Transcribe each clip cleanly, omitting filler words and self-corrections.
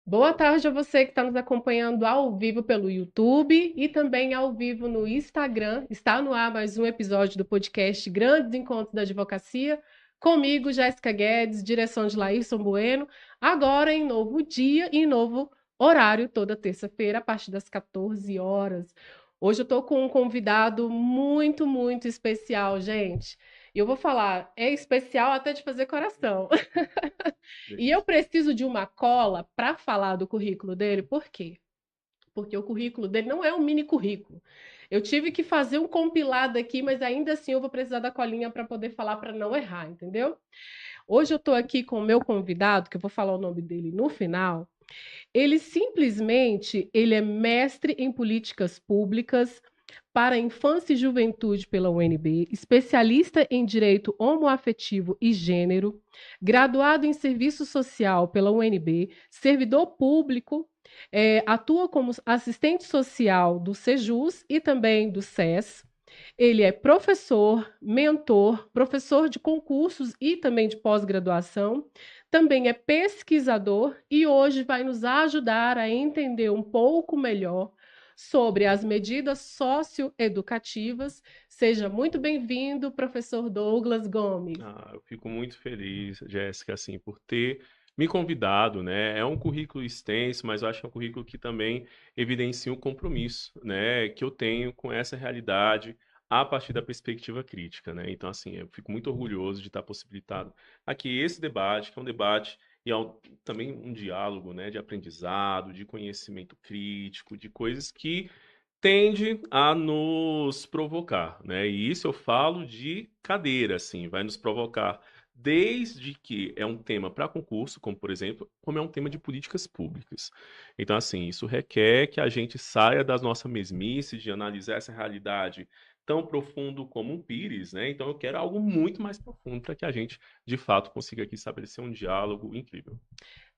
Boa tarde a você que está nos acompanhando ao vivo pelo YouTube e também ao vivo no Instagram. Está no ar mais um episódio do podcast Grandes Encontros da Advocacia. Comigo, Jéssica Guedes, direção de Laírson Bueno. Agora em novo dia e novo horário, toda terça-feira, a partir das 14 horas. Hoje eu estou com um convidado muito, muito especial, gente. E eu vou falar, é especial até de fazer coração. E eu preciso de uma cola para falar do currículo dele, por quê? Porque o currículo dele não é um mini currículo. Eu tive que fazer um compilado aqui, mas ainda assim eu vou precisar da colinha para poder falar para não errar, entendeu? Hoje eu estou aqui com o meu convidado, que eu vou falar o nome dele no final. Ele é mestre em políticas públicas para a infância e juventude pela UNB, especialista em direito homoafetivo e gênero, graduado em serviço social pela UNB, servidor público, atua como assistente social do Sejus e também do SES. Ele é professor, mentor, professor de concursos e também de pós-graduação, também é pesquisador e hoje vai nos ajudar a entender um pouco melhor sobre as medidas socioeducativas. Seja muito bem-vindo, professor Douglas Gomes. Eu fico muito feliz, Jéssica, assim, por ter me convidado, né? É um currículo extenso, mas eu acho que é um currículo que também evidencia um compromisso, né, que eu tenho com essa realidade a partir da perspectiva crítica, né? Então, assim, eu fico muito orgulhoso de estar possibilitado aqui esse debate, que é um debate e também um diálogo, né, de aprendizado, de conhecimento crítico, de coisas que tende a nos provocar, né? E isso eu falo de cadeira, assim, vai nos provocar desde que é um tema para concurso, como por exemplo, como é um tema de políticas públicas. Então, assim, isso requer que a gente saia das nossas mesmices de analisar essa realidade tão profundo como um pires, né? Então, eu quero algo muito mais profundo para que a gente, de fato, consiga aqui estabelecer um diálogo incrível.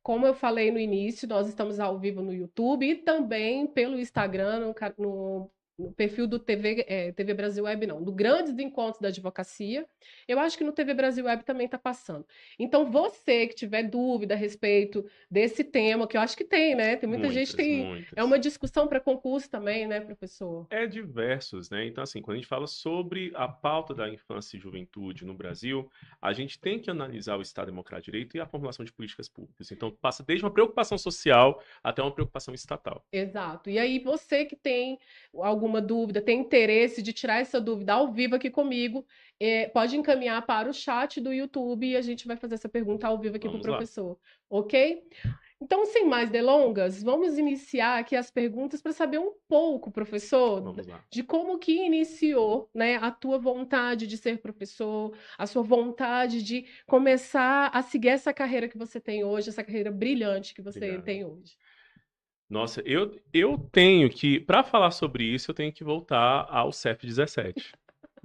Como eu falei no início, nós estamos ao vivo no YouTube e também pelo Instagram, no perfil do TV Brasil Web, não, do Grandes Encontros da Advocacia. Eu acho que no TV Brasil Web também está passando. Então, você que tiver dúvida a respeito desse tema, que eu acho que tem, né? Tem muita gente Muitas, tem. É muitas. uma discussão para concurso também, né, professor? É diversos, né? Então, assim, quando a gente fala sobre a pauta da infância e juventude no Brasil, a gente tem que analisar o Estado Democrático de Direito e a formulação de políticas públicas. Então, passa desde uma preocupação social até uma preocupação estatal. Exato. E aí, você que tem alguma dúvida, tem interesse de tirar essa dúvida ao vivo aqui comigo, pode encaminhar para o chat do YouTube e a gente vai fazer essa pergunta ao vivo aqui para o Vamos lá, professor, ok? Então, sem mais delongas, vamos iniciar aqui as perguntas para saber um pouco, professor, vamos lá. de como que iniciou, né, a tua vontade de ser professor, a sua vontade de começar a seguir essa carreira que você tem hoje, essa carreira brilhante que você Obrigado. tem hoje. Nossa, eu tenho que, para falar sobre isso, eu tenho que voltar ao CEP 17.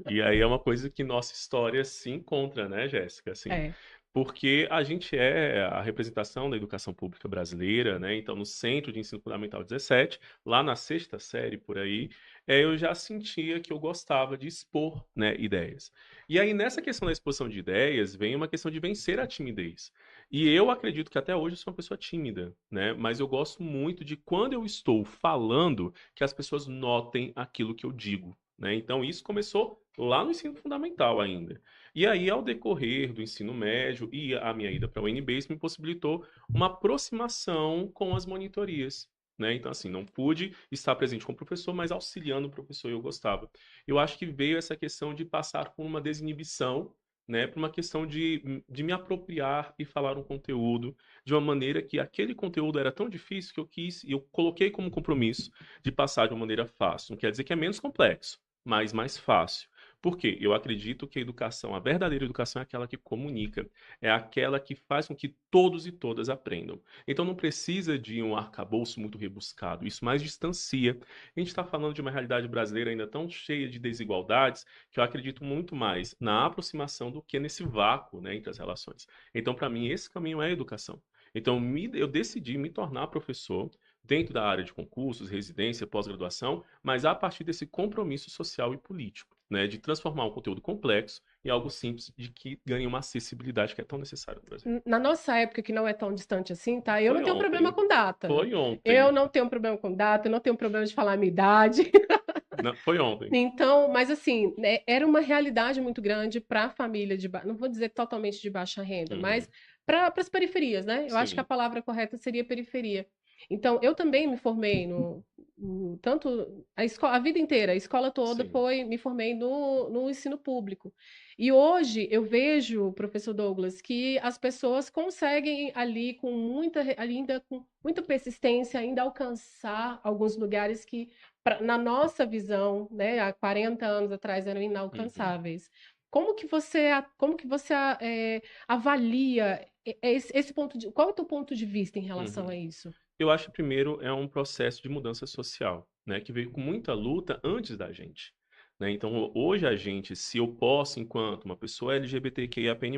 E aí é uma coisa que nossa história se encontra, né, Jéssica? Assim, É. porque a gente é a representação da educação pública brasileira, né? Então, no Centro de Ensino Fundamental 17, lá na sexta série por aí, eu já sentia que eu gostava de expor, né, ideias. E aí, nessa questão da exposição de ideias, vem uma questão de vencer a timidez. E eu acredito que até hoje eu sou uma pessoa tímida, né? Mas eu gosto muito de quando eu estou falando, que as pessoas notem aquilo que eu digo, né? Então, isso começou lá no ensino fundamental ainda. E aí, ao decorrer do ensino médio e a minha ida para a UNB, isso me possibilitou uma aproximação com as monitorias. Né? Então, assim, não pude estar presente com o professor, mas auxiliando o professor, eu gostava. Eu acho que veio essa questão de passar por uma desinibição, né, para uma questão de me apropriar e falar um conteúdo de uma maneira que aquele conteúdo era tão difícil que eu quis, e eu coloquei como compromisso de passar de uma maneira fácil. Não quer dizer que é menos complexo, mas mais fácil. Por quê? Eu acredito que a educação, a verdadeira educação é aquela que comunica, é aquela que faz com que todos e todas aprendam. Então não precisa de um arcabouço muito rebuscado, isso mais distancia. A gente está falando de uma realidade brasileira ainda tão cheia de desigualdades que eu acredito muito mais na aproximação do que nesse vácuo, né, entre as relações. Então, para mim, esse caminho é a educação. Então, eu decidi me tornar professor dentro da área de concursos, residência, pós-graduação, mas a partir desse compromisso social e político. né, de transformar um conteúdo complexo em algo simples, de que ganhe uma acessibilidade que é tão necessária no Brasil. Na nossa época, que não é tão distante assim, tá? Eu não Foi tenho problema ontem. com data. Foi Eu ontem. não tenho problema com data, eu não tenho problema de falar a minha idade. Não, foi ontem. Então, mas assim, né, era uma realidade muito grande para a família não vou dizer totalmente de baixa renda, Uhum. mas para as periferias, né? Eu acho que a Sim, palavra correta seria periferia. Então, eu também me formei tanto a vida inteira, a escola toda sim. me formei no ensino público. E hoje eu vejo, professor Douglas, que as pessoas conseguem ali ainda com muita persistência, ainda alcançar alguns lugares que na nossa visão, né, há 40 anos atrás eram Uhum. inalcançáveis. Como que você avalia esse ponto qual é o teu ponto de vista em relação Uhum. a isso? Eu acho que primeiro é um processo de mudança social, né, que veio com muita luta antes da gente. Né? Então, hoje a gente, se eu posso, enquanto uma pessoa LGBTQIAPN+,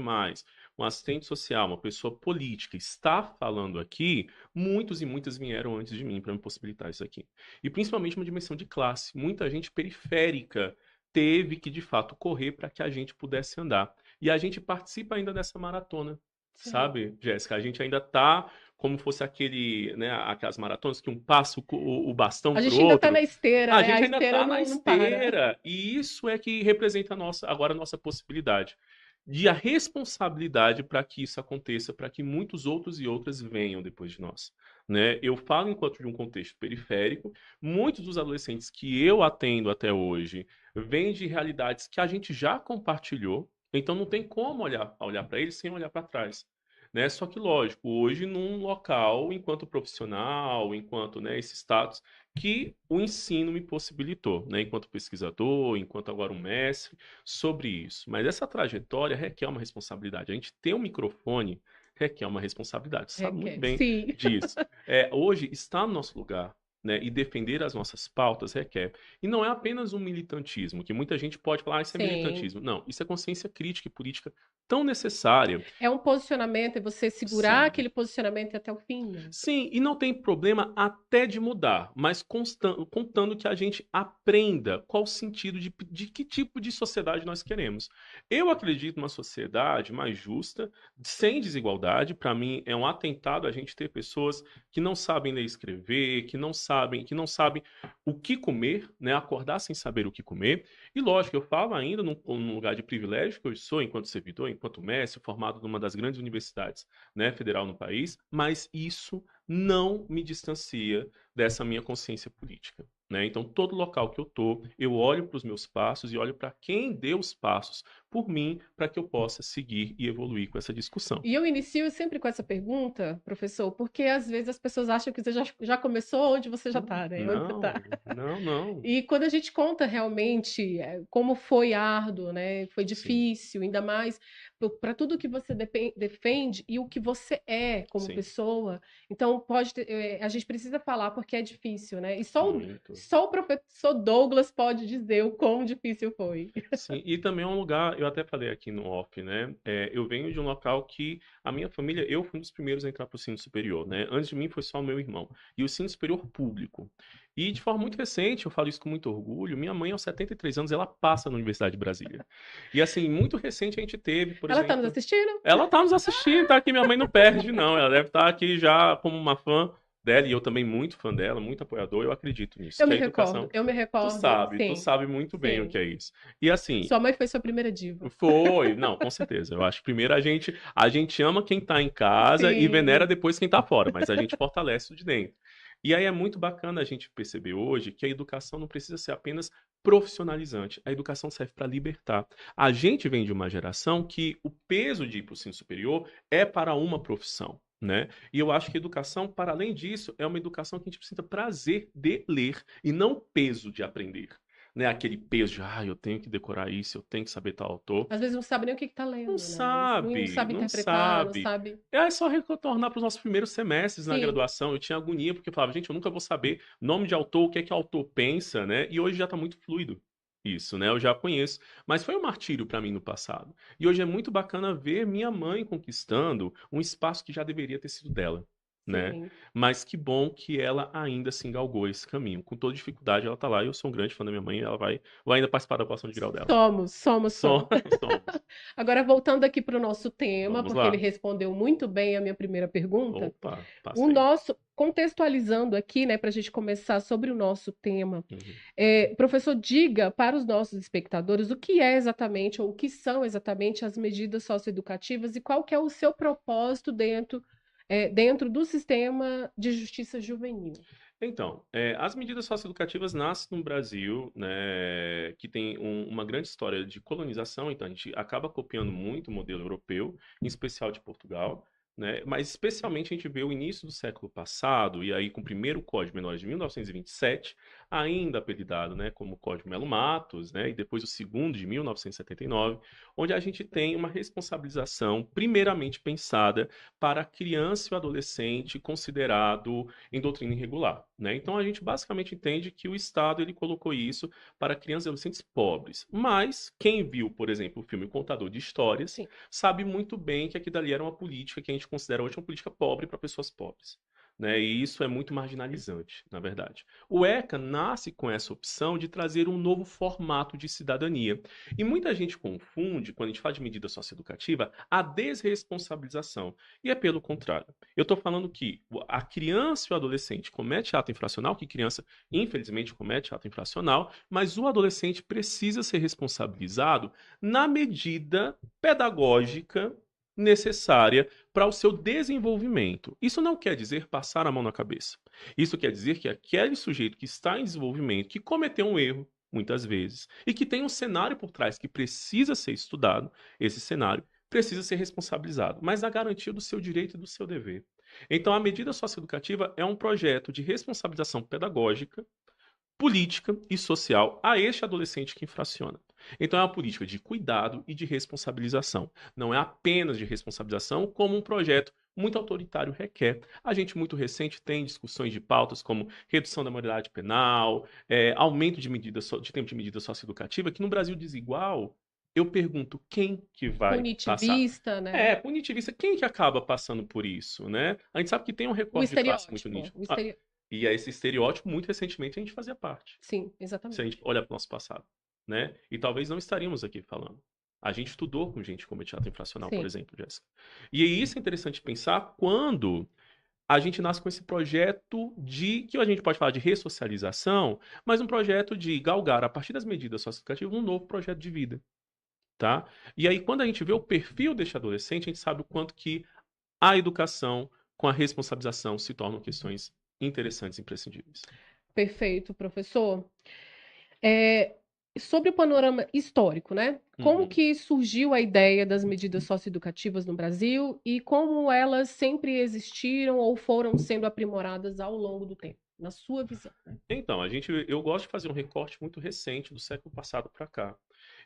um assistente social, uma pessoa política, está falando aqui, muitos e muitas vieram antes de mim para me possibilitar isso aqui. E principalmente uma dimensão de classe. Muita gente periférica teve que, de fato, correr para que a gente pudesse andar. E a gente participa ainda dessa maratona, Sim. sabe, Jéssica? A gente ainda está como fosse aquele, né, aquelas maratonas que um passa o bastão A para o gente ainda está na outro. esteira, A né? A gente ainda esteira está na não para. esteira. E isso é que representa agora a nossa possibilidade. De a responsabilidade para que isso aconteça, para que muitos outros e outras venham depois de nós. Né? Eu falo enquanto de um contexto periférico, muitos dos adolescentes que eu atendo até hoje vêm de realidades que a gente já compartilhou, então não tem como olhar para eles sem olhar para trás. Né? Só que, lógico, hoje num local, enquanto profissional, enquanto, né, esse status, que o ensino me possibilitou, né, enquanto pesquisador, enquanto agora um mestre, sobre isso. Mas essa trajetória requer uma responsabilidade. A gente ter um microfone requer uma responsabilidade. Você sabe muito Requer. bem Sim. disso. Hoje, estar no nosso lugar, né, e defender as nossas pautas requer. E não é apenas um militantismo, que muita gente pode falar, ah, isso é Sim. militantismo. Não, isso é consciência crítica e política tão necessária. É um posicionamento, é você segurar Sim. aquele posicionamento até o fim, né? Sim, e não tem problema até de mudar, mas contando que a gente aprenda qual o sentido de que tipo de sociedade nós queremos. Eu acredito numa sociedade mais justa, sem desigualdade. Para mim, é um atentado a gente ter pessoas que não sabem ler e escrever, que não sabem o que comer, né? Acordar sem saber o que comer. E lógico, eu falo ainda num lugar de privilégio que eu sou enquanto servidor, enquanto mestre, formado numa das grandes universidades, né, federal no país, mas isso não me distancia dessa minha consciência política. Né? Então, todo local que eu estou, eu olho para os meus passos e olho para quem deu os passos por mim para que eu possa seguir e evoluir com essa discussão. E eu inicio sempre com essa pergunta, professor, porque às vezes as pessoas acham que você já começou onde você já está, né? Onde você Não, está. não, não. E quando a gente conta realmente como foi árduo, né? Foi Sim, difícil, ainda mais para tudo que você defende e o que você é como sim, pessoa. Então a gente precisa falar porque é difícil, né? E muito. só o professor Douglas pode dizer o quão difícil foi. Sim, e também é um lugar, eu até falei aqui no off, né? Eu venho de um local que a minha família, eu fui um dos primeiros a entrar para o ensino superior, né? Antes de mim foi só o meu irmão. E o ensino superior público. E de forma muito recente, eu falo isso com muito orgulho, minha mãe, aos 73 anos, ela passa na Universidade de Brasília. E assim, muito recente a gente teve, por Ela está nos exemplo. assistindo? Ela tá nos assistindo, tá aqui, minha mãe não perde, não. Ela deve estar aqui já como uma fã dela, e eu também muito fã dela, muito apoiador, eu acredito nisso, que a educação. Eu me Tu recordo, sabe, tu sim, sabe muito bem o sim. que é isso. E assim, Sua mãe foi sua primeira diva. foi, não, com certeza. Eu acho que primeiro a gente ama quem tá em casa e venera Sim. depois quem tá fora, mas a gente fortalece o de dentro. E aí é muito bacana a gente perceber hoje que a educação não precisa ser apenas profissionalizante. A educação serve para libertar. A gente vem de uma geração que o peso de ir para o ensino superior é para uma profissão. Né? E eu acho que a educação, para além disso, é uma educação que a gente precisa prazer de ler e não peso de aprender. Né? Aquele peso de, eu tenho que decorar isso, eu tenho que saber tal autor. Às vezes não sabe nem o que está Não lendo, né? Não sabe, sabe não interpretar, não sabe. sabe. É só retornar para os nossos primeiros semestres na Sim. graduação. Eu tinha agonia porque eu falava, gente, eu nunca vou saber nome de autor, o que é que o autor pensa, né? E hoje já está muito fluido isso, né? Eu já conheço. Mas foi um martírio para mim no passado. E hoje é muito bacana ver minha mãe conquistando um espaço que já deveria ter sido dela. né? Sim. Mas que bom que ela ainda se galgou esse caminho. Com toda dificuldade, ela tá lá. E eu sou um grande fã da minha mãe. Ela vai ainda participar da colação de grau dela. Somos fã. Somos. Agora, voltando aqui para o nosso tema, Vamos porque ele lá. respondeu muito bem a minha primeira pergunta. Opa, O passei. nosso, contextualizando aqui, né, para a gente começar sobre o nosso tema, Uhum. professor, diga para os nossos espectadores o que é exatamente, ou o que são exatamente as medidas socioeducativas e qual que é o seu propósito dentro do sistema de justiça juvenil. Então, as medidas socioeducativas nascem no Brasil, né, que tem uma grande história de colonização, então a gente acaba copiando muito o modelo europeu, em especial de Portugal, né, mas especialmente a gente vê o início do século passado, e aí com o primeiro Código Menores de 1927, ainda apelidado, né, como Código Melo Matos, né, e depois o segundo de 1979, onde a gente tem uma responsabilização primeiramente pensada para a criança e o adolescente considerado em doutrina irregular, né? Então a gente basicamente entende que o Estado ele colocou isso para crianças e adolescentes pobres. Mas quem viu, por exemplo, o filme Contador de Histórias, Sim. sabe muito bem que aquilo dali era uma política que a gente considera hoje uma política pobre para pessoas pobres. Né? E isso é muito marginalizante, na verdade. O ECA nasce com essa opção de trazer um novo formato de cidadania. E muita gente confunde, quando a gente fala de medida socioeducativa, a desresponsabilização. E é pelo contrário. Eu estou falando que a criança e o adolescente comete ato infracional, que criança, infelizmente, comete ato infracional, mas o adolescente precisa ser responsabilizado na medida pedagógica necessária para o seu desenvolvimento. Isso não quer dizer passar a mão na cabeça. Isso quer dizer que aquele sujeito que está em desenvolvimento, que cometeu um erro, muitas vezes, e que tem um cenário por trás que precisa ser estudado, esse cenário precisa ser responsabilizado, mas na garantia do seu direito e do seu dever. Então, a medida socioeducativa é um projeto de responsabilização pedagógica, política e social a este adolescente que infraciona. Então, é uma política de cuidado e de responsabilização. Não é apenas de responsabilização, como um projeto muito autoritário requer. A gente, muito recente, tem discussões de pautas como redução da maioridade penal, aumento de tempo de medida socioeducativa, que no Brasil desigual, eu pergunto quem que vai passar. Punitivista, né? Punitivista, quem que acaba passando por isso, né? A gente sabe que tem um O recorte de classe muito estereótipo. nítido. E esse estereótipo, muito recentemente, a gente fazia parte. Sim, Se a gente exatamente. olhar para o nosso passado, né? E talvez não estaríamos aqui falando. A gente estudou com gente como teatro infracional, por Sim. exemplo, Jéssica. E isso é interessante pensar quando a gente nasce com esse projeto que a gente pode falar de ressocialização, mas um projeto de galgar, a partir das medidas socioeducativas, um novo projeto de vida, tá? E aí, quando a gente vê o perfil deste adolescente, a gente sabe o quanto que a educação com a responsabilização se tornam questões interessantes e imprescindíveis. Perfeito, professor. Sobre o panorama histórico, né? Como Uhum. que surgiu a ideia das medidas socioeducativas no Brasil e como elas sempre existiram ou foram sendo aprimoradas ao longo do tempo, na sua visão, né? Então, eu gosto de fazer um recorte muito recente do século passado para cá.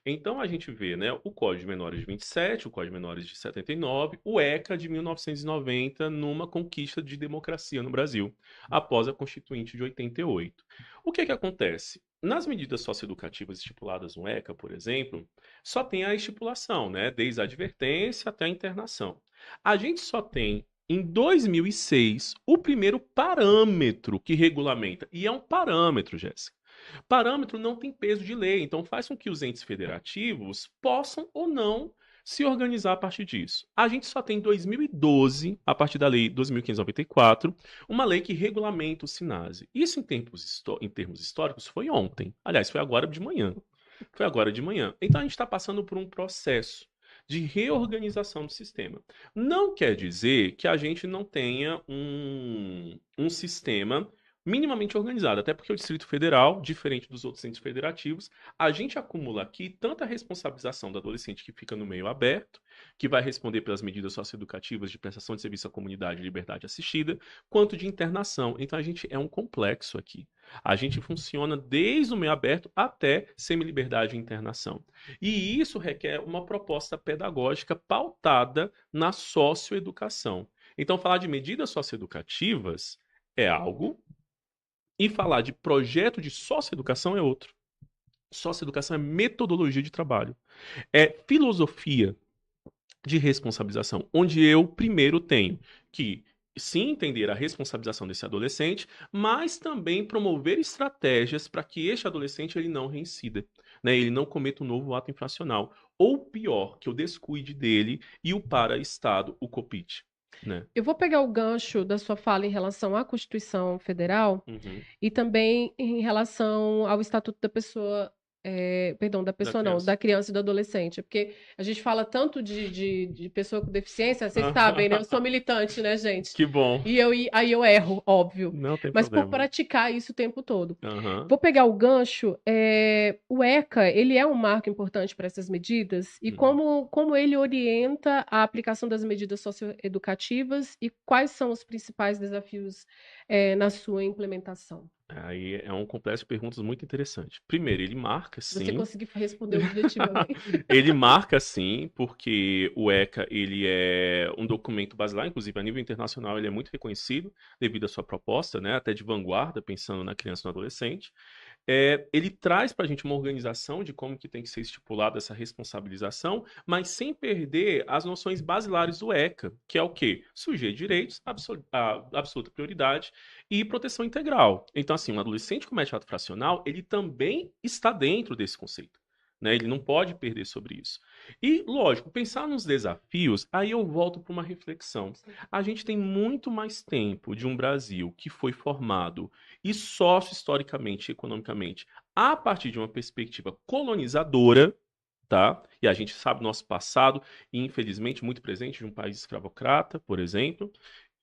Então, a gente vê, né, o Código de Menores de 27, o Código de Menores de 79, o ECA de 1990, numa conquista de democracia no Brasil, após a Constituinte de 88. O que que acontece? Nas medidas socioeducativas estipuladas no ECA, por exemplo, só tem a estipulação, né, desde a advertência até a internação. A gente só tem em 2006, o primeiro parâmetro que regulamenta, e é um parâmetro, Jéssica. Parâmetro não tem peso de lei, então faz com que os entes federativos possam ou não se organizar a partir disso. A gente só tem em 2012, a partir da lei 2594, uma lei que regulamenta o SINASE. Isso em termos históricos foi ontem. Aliás, foi agora de manhã. Foi agora de manhã. Então a gente está passando por um processo de reorganização do sistema. Não quer dizer que a gente não tenha um sistema minimamente organizado, até porque o Distrito Federal, diferente dos outros entes federativos, a gente acumula aqui tanta responsabilização do adolescente que fica no meio aberto, que vai responder pelas medidas socioeducativas de prestação de serviço à comunidade e liberdade assistida, quanto de internação. Então a gente é um complexo aqui. A gente funciona desde o meio aberto até semi-liberdade e internação. E isso requer uma proposta pedagógica pautada na socioeducação. Então, falar de medidas socioeducativas é algo, e falar de projeto de socioeducação é outro. Socioeducação é metodologia de trabalho. É filosofia de responsabilização, onde eu primeiro tenho que sim entender a responsabilização desse adolescente, mas também promover estratégias para que este adolescente ele não reincida, né? Ele não cometa um novo ato infracional. Ou pior, que eu descuide dele e o para-estado o copite, né? Eu vou pegar o gancho da sua fala em relação à Constituição Federal Uhum. e também em relação ao Estatuto da Pessoa, perdão, da Da pessoa não, criança. da criança e do adolescente, porque a gente fala tanto de pessoa com deficiência, vocês sabem, né? Eu sou militante, né, gente? Que bom. Aí eu erro, óbvio, Não tem mas por problema. praticar isso o tempo todo. Aham. Vou pegar o gancho, o ECA, ele é um marco importante para essas medidas e Uhum. como ele orienta a aplicação das medidas socioeducativas e quais são os principais desafios, na sua implementação? Aí é um complexo de perguntas muito interessante. Primeiro, ele marca Se você sim. conseguir responder objetivamente. Ele marca sim, porque o ECA ele é um documento basilar, inclusive a nível internacional ele é muito reconhecido devido à sua proposta, né, até de vanguarda, pensando na criança e no adolescente. Ele traz para a gente uma organização de como que tem que ser estipulada essa responsabilização, mas sem perder as noções basilares do ECA, que é o quê? Sujeito de direitos, absoluta prioridade e proteção integral. Então, assim, um adolescente que comete ato fracional, ele também está dentro desse conceito. Né? Ele não pode perder sobre isso. E, lógico, pensar nos desafios, aí eu volto para uma reflexão. A gente tem muito mais tempo de um Brasil que foi formado e socio-historicamente e economicamente a partir de uma perspectiva colonizadora, tá? E a gente sabe nosso passado, e infelizmente muito presente de um país escravocrata, por exemplo.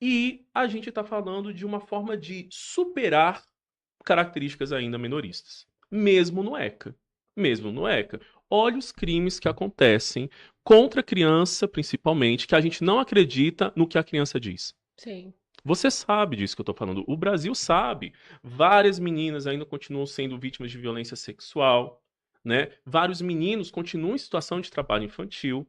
E a gente está falando de uma forma de superar características ainda minoristas, mesmo no ECA. Mesmo no ECA. Olha os crimes que acontecem contra a criança, principalmente, que a gente não acredita no que a criança diz. Sim. Você sabe disso que eu estou falando. O Brasil sabe. Várias meninas ainda continuam sendo vítimas de violência sexual, né? Vários meninos continuam em situação de trabalho infantil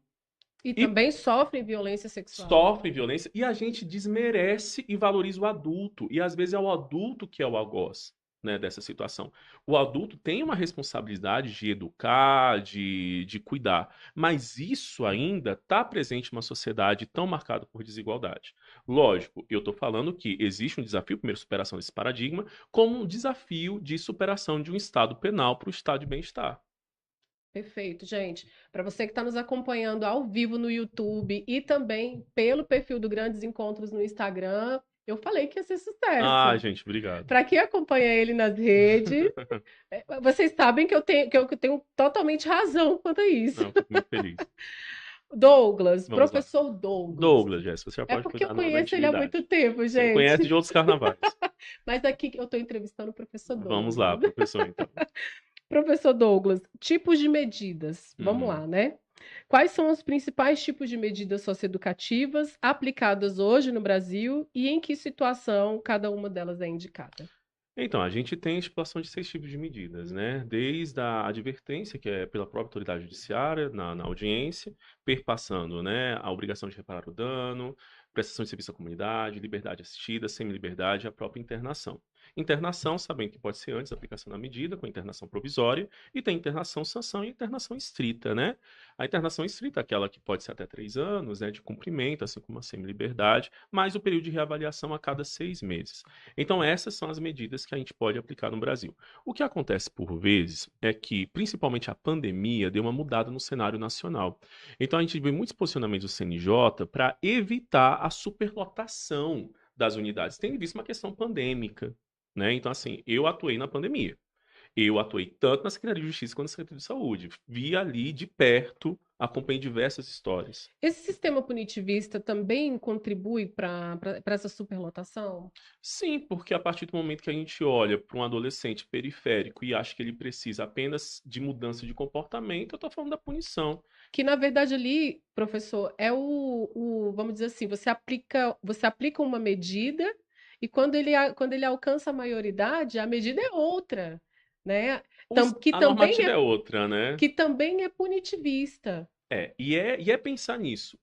E e também sofrem violência sexual, né? sofrem violência e a gente desmerece e valoriza o adulto. E às vezes é o adulto que é o algoz, né, dessa situação. O adulto tem uma responsabilidade de educar, de cuidar, mas isso ainda está presente numa sociedade tão marcada por desigualdade. Lógico, eu estou falando que existe um desafio, primeiro, superação desse paradigma, como um desafio de superação de um estado penal para o estado de bem-estar. Perfeito, gente. Para você que está nos acompanhando ao vivo no YouTube e também pelo perfil do Grandes Encontros no Instagram, eu falei que ia ser Ah, sucesso. gente, obrigado. Para quem acompanha ele nas redes, vocês sabem que eu tenho totalmente razão quanto a isso. Não, fico muito feliz. Douglas, Vamos lá. professor Douglas. Douglas, Jéssica, você já É pode porque eu cuidar na conheço ele há muito intimidade. tempo, Você me conhece gente. de outros carnavais. Mas aqui eu estou entrevistando o professor Vamos lá, Douglas. professor, então. Professor Douglas, tipos de medidas. Vamos Uhum. lá, né? Quais são os principais tipos de medidas socioeducativas aplicadas hoje no Brasil e em que situação cada uma delas é indicada? Então, a gente tem a estipulação de 6 tipos de medidas, né? Desde a advertência, que é pela própria autoridade judiciária, na audiência, perpassando, né, a obrigação de reparar o dano, prestação de serviço à comunidade, liberdade assistida, semi-liberdade e a própria internação. Internação, sabendo que pode ser antes da aplicação da medida, com internação provisória, e tem internação sanção e internação estrita, né? A internação estrita é aquela que pode ser até 3 anos, né, de cumprimento, assim como a semi-liberdade, mais o período de reavaliação a cada 6 meses. Então, essas são as medidas que a gente pode aplicar no Brasil. O que acontece por vezes é que, principalmente a pandemia, deu uma mudada no cenário nacional. Então, a gente vê muitos posicionamentos do CNJ para evitar a superlotação das unidades, tendo visto uma questão pandêmica, né? Então, assim, eu atuei na pandemia. Eu atuei tanto na Secretaria de Justiça quanto na Secretaria de Saúde. Vi ali de perto, acompanhei diversas histórias. Esse sistema punitivista também contribui para essa superlotação? Sim, porque a partir do momento que a gente olha para um adolescente periférico e acha que ele precisa apenas de mudança de comportamento, eu estou falando da punição. Que na verdade ali, professor, vamos dizer assim, você aplica uma medida e quando ele alcança a maioridade, a medida é outra, né? Que A também normativa é, é outra, né? que também é punitivista. E é pensar nisso.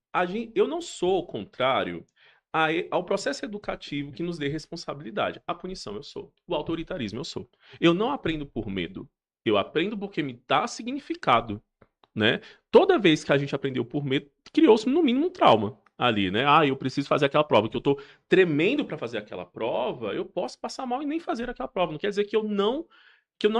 Eu não sou contrário ao processo educativo que nos dê responsabilidade. A punição eu sou. O autoritarismo eu sou. Eu não aprendo por medo. Eu aprendo porque me dá significado, né? Toda vez que a gente aprendeu por medo, criou-se no mínimo um trauma. ali, né? Ah, eu preciso fazer aquela prova, que eu tô tremendo para fazer aquela prova, eu posso passar mal e nem fazer aquela prova. Não quer dizer que eu não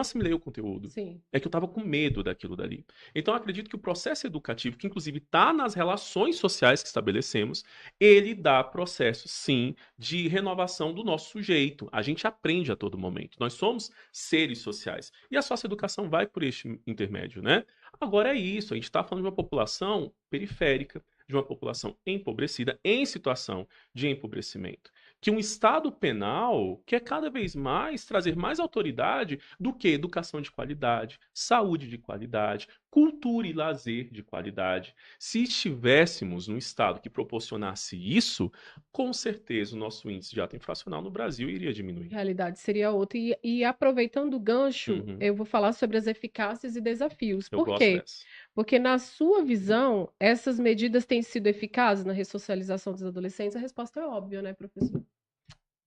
assimilei o conteúdo. Sim. É que eu estava com medo daquilo dali. Então, eu acredito que o processo educativo, que inclusive está nas relações sociais que estabelecemos, ele dá processo, sim, de renovação do nosso sujeito. A gente aprende a todo momento. Nós somos seres sociais. E a socioeducação vai por este intermédio, né? Agora é isso, a gente está falando de uma população periférica, de uma população empobrecida, em situação de empobrecimento. Que um Estado penal quer cada vez mais trazer mais autoridade do que educação de qualidade, saúde de qualidade, cultura e lazer de qualidade. Se estivéssemos num Estado que proporcionasse isso, com certeza o nosso índice de ato infracional no Brasil iria diminuir. Realidade seria outra. E aproveitando o gancho, Uhum, eu vou falar sobre as eficácias e desafios. eu Por gosto quê? dessa. Porque, na sua visão, essas medidas têm sido eficazes na ressocialização dos adolescentes? A resposta é óbvia, né, professor?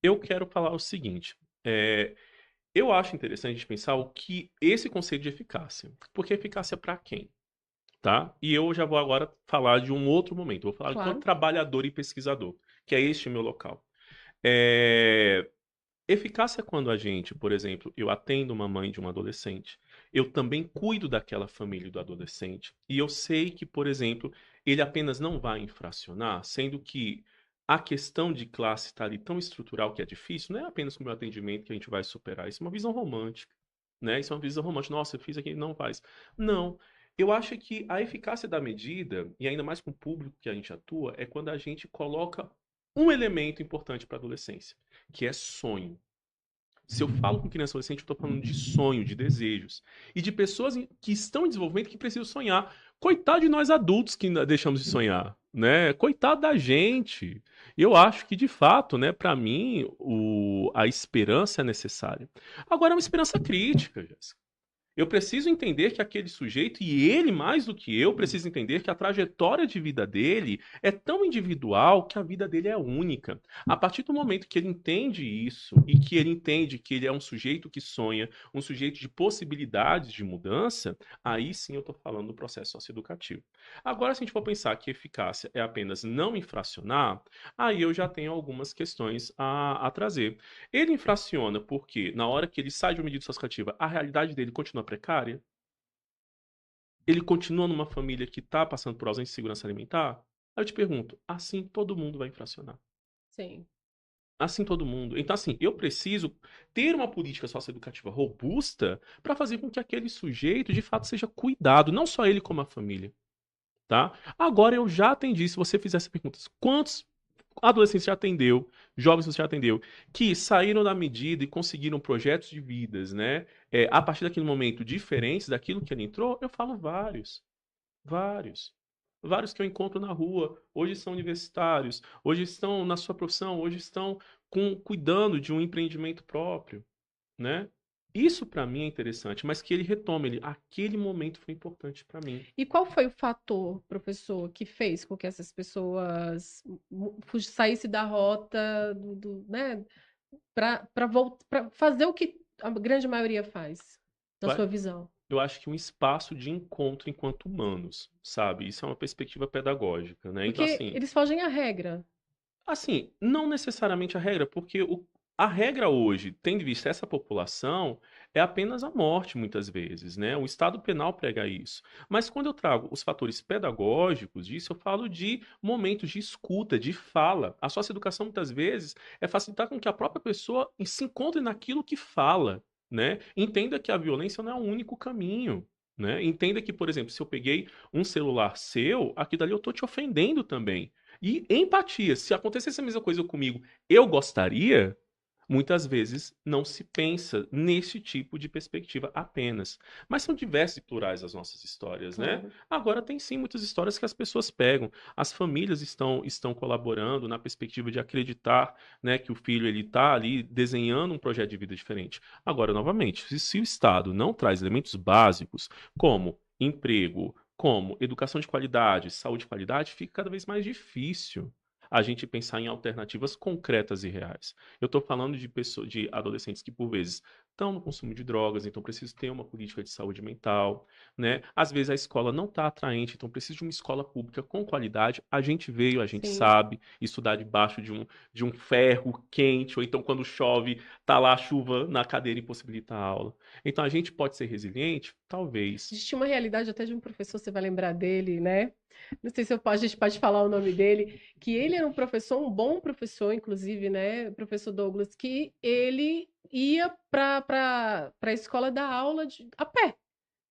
Eu quero falar o seguinte. Eu acho interessante a gente pensar o que esse conceito de eficácia. Porque eficácia para quem? Tá? E eu já vou agora falar de um outro momento. Eu vou falar enquanto Claro. trabalhador e pesquisador, que é este meu local. É, Eficácia é quando a gente, por exemplo, eu atendo uma mãe de um adolescente, eu também cuido daquela família do adolescente, e eu sei que, por exemplo, ele apenas não vai infracionar, sendo que a questão de classe está ali tão estrutural que é difícil, não é apenas com o meu atendimento que a gente vai superar, isso é uma visão romântica, né? Isso é uma visão romântica, nossa, eu fiz aqui, não faz. Não. Eu acho que a eficácia da medida, e ainda mais com o público que a gente atua, é quando a gente coloca um elemento importante para a adolescência, que é sonho. Se eu falo com criança e adolescente, eu estou falando de sonho, de desejos. E de pessoas que estão em desenvolvimento que precisam sonhar. Coitado de nós adultos que ainda deixamos de sonhar, né? Coitado da gente. Eu acho que, de fato, né, para mim, a esperança é necessária. Agora, é uma esperança crítica, Jéssica. Eu preciso entender que aquele sujeito, e ele mais do que eu, precisa entender que a trajetória de vida dele é tão individual que a vida dele é única. A partir do momento que ele entende isso e que ele entende que ele é um sujeito que sonha, um sujeito de possibilidades de mudança, aí sim eu estou falando do processo socioeducativo. Agora, se a gente for pensar que eficácia é apenas não infracionar, aí eu já tenho algumas questões a trazer. Ele infraciona porque, na hora que ele sai de uma medida socioeducativa, a realidade dele continua precária? Ele continua numa família que está passando por ausência de segurança alimentar? Aí eu te pergunto, assim todo mundo vai infracionar. Sim. Assim todo mundo. Então, assim, eu preciso ter uma política socioeducativa robusta para fazer com que aquele sujeito, de fato, seja cuidado, não só ele como a família, tá? Agora, eu já atendi, se você fizesse perguntas, quantos adolescentes já atendeu, jovens você já atendeu, que saíram da medida e conseguiram projetos de vidas, né? A partir daquele momento, diferentes daquilo que ele entrou, eu falo vários. Vários. Vários que eu encontro na rua, hoje são universitários, hoje estão na sua profissão, hoje estão cuidando de um empreendimento próprio, né? Isso para mim é interessante, mas que ele retome, aquele momento foi importante para mim. E qual foi o fator, professor, que fez com que essas pessoas saíssem da rota né, para fazer o que a grande maioria faz, na Eu sua visão? eu acho que um espaço de encontro enquanto humanos, sabe? Isso é uma perspectiva pedagógica, né? Então, Porque assim, eles fogem à regra. não necessariamente a regra, porque a regra hoje, tendo em vista essa população, é apenas a morte, muitas vezes, né? O Estado penal prega isso. Mas quando eu trago os fatores pedagógicos disso, eu falo de momentos de escuta, de fala. A socioeducação, muitas vezes, é facilitar com que a própria pessoa se encontre naquilo que fala, né? Entenda que a violência não é o único caminho. Né? Entenda que, por exemplo, se eu peguei um celular seu, aqui dali eu estou te ofendendo também. E empatia. Se acontecesse a mesma coisa comigo, eu gostaria. Muitas vezes não se pensa nesse tipo de perspectiva apenas. Mas são diversas e plurais as nossas histórias, né? Claro. Agora tem sim muitas histórias que as pessoas pegam. As famílias estão colaborando na perspectiva de acreditar, né, que o filho ele está ali desenhando um projeto de vida diferente. Agora, novamente, se o Estado não traz elementos básicos como emprego, como educação de qualidade, saúde de qualidade, fica cada vez mais difícil a gente pensar em alternativas concretas e reais. Eu estou falando de pessoas, de adolescentes que, por vezes, estão no consumo de drogas, então preciso ter uma política de saúde mental, né? Às vezes a escola não está atraente, então preciso de uma escola pública com qualidade. A gente veio, a gente Sim. sabe estudar debaixo de um ferro quente, ou então quando chove, tá lá a chuva na cadeira e impossibilita a aula. Então a gente pode ser resiliente? Talvez. Existia uma realidade até de um professor, você vai lembrar dele, né? Não sei se a gente pode falar o nome dele, que ele era um professor, um bom professor, inclusive, né? Professor Douglas, que ele ia para a escola dar aula a pé,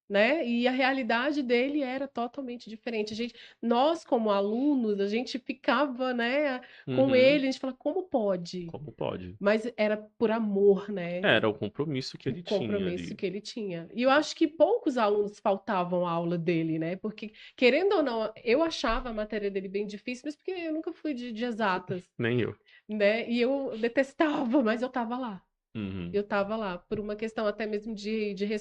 né? E a realidade dele era totalmente diferente. Nós, como alunos, a gente ficava, né, com Uhum. ele, a gente fala, como pode? Como pode? Mas era por amor, né? Era o compromisso que O ele tinha compromisso ali. que ele tinha. E eu acho que poucos alunos faltavam a aula dele, né? Porque, querendo ou não, eu achava a matéria dele bem difícil, mas porque eu nunca fui de exatas, Nem eu. né? E eu detestava, mas eu tava lá. Uhum. Eu estava lá, por uma questão até mesmo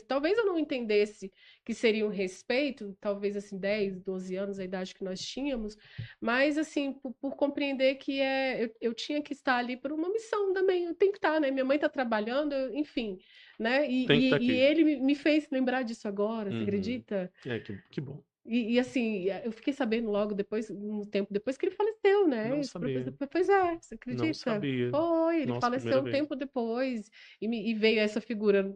talvez eu não entendesse que seria um respeito, talvez assim, 10, 12 anos, a idade que nós tínhamos, mas assim, por compreender que eu tinha que estar ali por uma missão também, eu tenho que estar, né? Minha mãe está trabalhando, enfim, né? Tem que estar E aqui. ele me fez lembrar disso agora, você Uhum. acredita? É, que bom. Assim, eu fiquei sabendo logo depois, um tempo depois que ele faleceu, né? Não Esse professor, sabia. pois é, você Não acredita? sabia. Foi, ele Nossa, primeira faleceu um vez. tempo depois e veio essa figura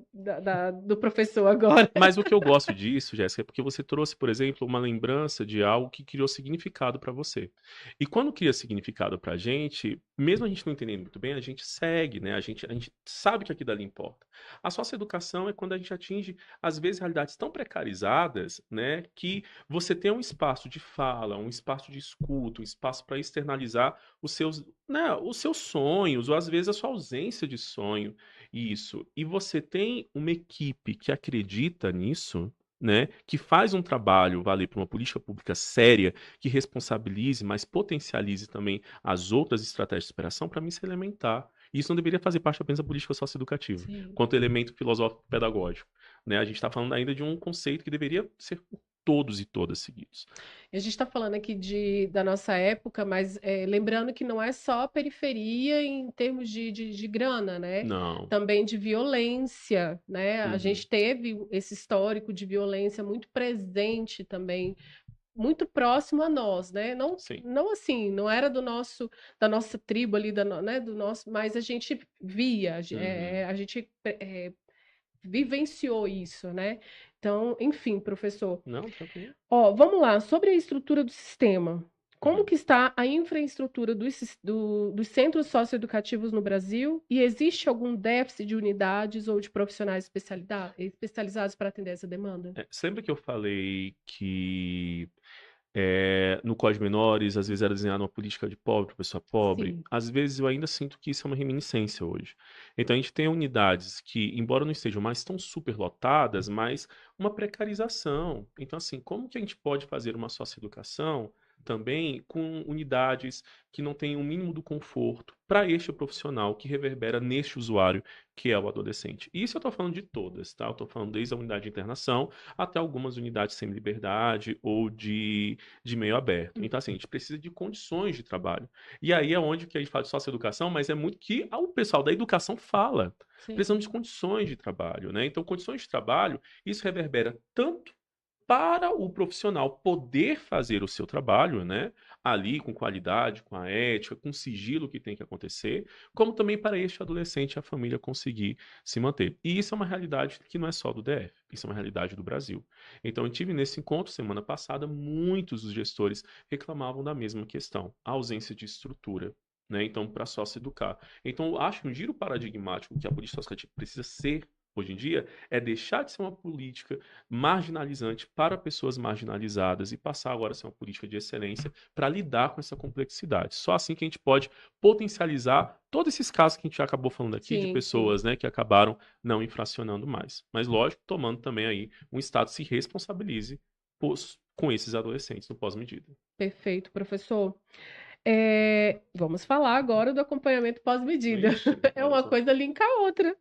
do professor agora. Mas o que eu gosto disso, Jéssica, é porque você trouxe, por exemplo, uma lembrança de algo que criou significado para você. E quando cria significado pra gente, mesmo a gente não entendendo muito bem, a gente segue, né? A gente sabe que aquilo dali importa. A socioeducação é quando a gente atinge, às vezes, realidades tão precarizadas, né? Que você tem um espaço de fala, um espaço de escuta, um espaço para externalizar os seus, né, os seus sonhos, ou às vezes a sua ausência de sonho. Isso. E você tem uma equipe que acredita nisso, né? Que faz um trabalho, vale, para uma política pública séria, que responsabilize, mas potencialize também as outras estratégias de superação, para mim, isso é elementar. E isso não deveria fazer parte apenas da política socioeducativa, Sim. quanto elemento filosófico pedagógico. Né? A gente está falando ainda de um conceito que deveria ser por todos e todas seguidos. A gente está falando aqui da nossa época, mas lembrando que não é só periferia em termos de grana, né? Não. Também de violência, né? A Uhum. gente teve esse histórico de violência muito presente também, muito próximo a nós, né? Não, Sim. não assim, não era da nossa tribo ali, né? Do nosso, mas a gente via, Uhum. a gente vivenciou isso, né? Então, enfim, professor. Não, tranquilo. Ó, vamos lá, sobre a estrutura do sistema. Como Uhum. que está a infraestrutura dos centros socioeducativos no Brasil? E existe algum déficit de unidades ou de profissionais especializados para atender essa demanda? Sempre que eu falei que no Código Menores, às vezes era desenhada uma política de pobre para pessoa pobre, Sim, às vezes eu ainda sinto que isso é uma reminiscência hoje. Então a gente tem unidades que, embora não estejam mais tão superlotadas, mas uma precarização. Então, assim, como que a gente pode fazer uma socioeducação também com unidades que não tenham o mínimo do conforto para este profissional que reverbera neste usuário que é o adolescente? E isso eu estou falando de todas, tá? Eu estou falando desde a unidade de internação até algumas unidades semi-liberdade ou de meio aberto. Então, assim, a gente precisa de condições de trabalho. E aí é onde que a gente fala de socioeducação, mas é muito que o pessoal da educação fala. Precisamos sim. de condições de trabalho, né? Então, condições de trabalho, isso reverbera tanto para o profissional poder fazer o seu trabalho, né? Ali com qualidade, com a ética, com o sigilo que tem que acontecer, como também para este adolescente e a família conseguir se manter. E isso é uma realidade que não é só do DF, isso é uma realidade do Brasil. Então, eu tive nesse encontro semana passada, muitos dos gestores reclamavam da mesma questão, a ausência de estrutura. Né? Então, para só se educar. Então, eu acho que um giro paradigmático que a política social precisa ser hoje em dia é deixar de ser uma política marginalizante para pessoas marginalizadas e passar agora a ser uma política de excelência para lidar com essa complexidade. Só assim que a gente pode potencializar todos esses casos que a gente já acabou falando aqui de Sim, sim. pessoas, né, que acabaram não infracionando mais. Mas lógico, tomando também aí um Estado se responsabilize com esses adolescentes no pós-medida. Perfeito, professor. Vamos falar agora do acompanhamento pós-medida. Ixi, É olha uma só. coisa linka a outra.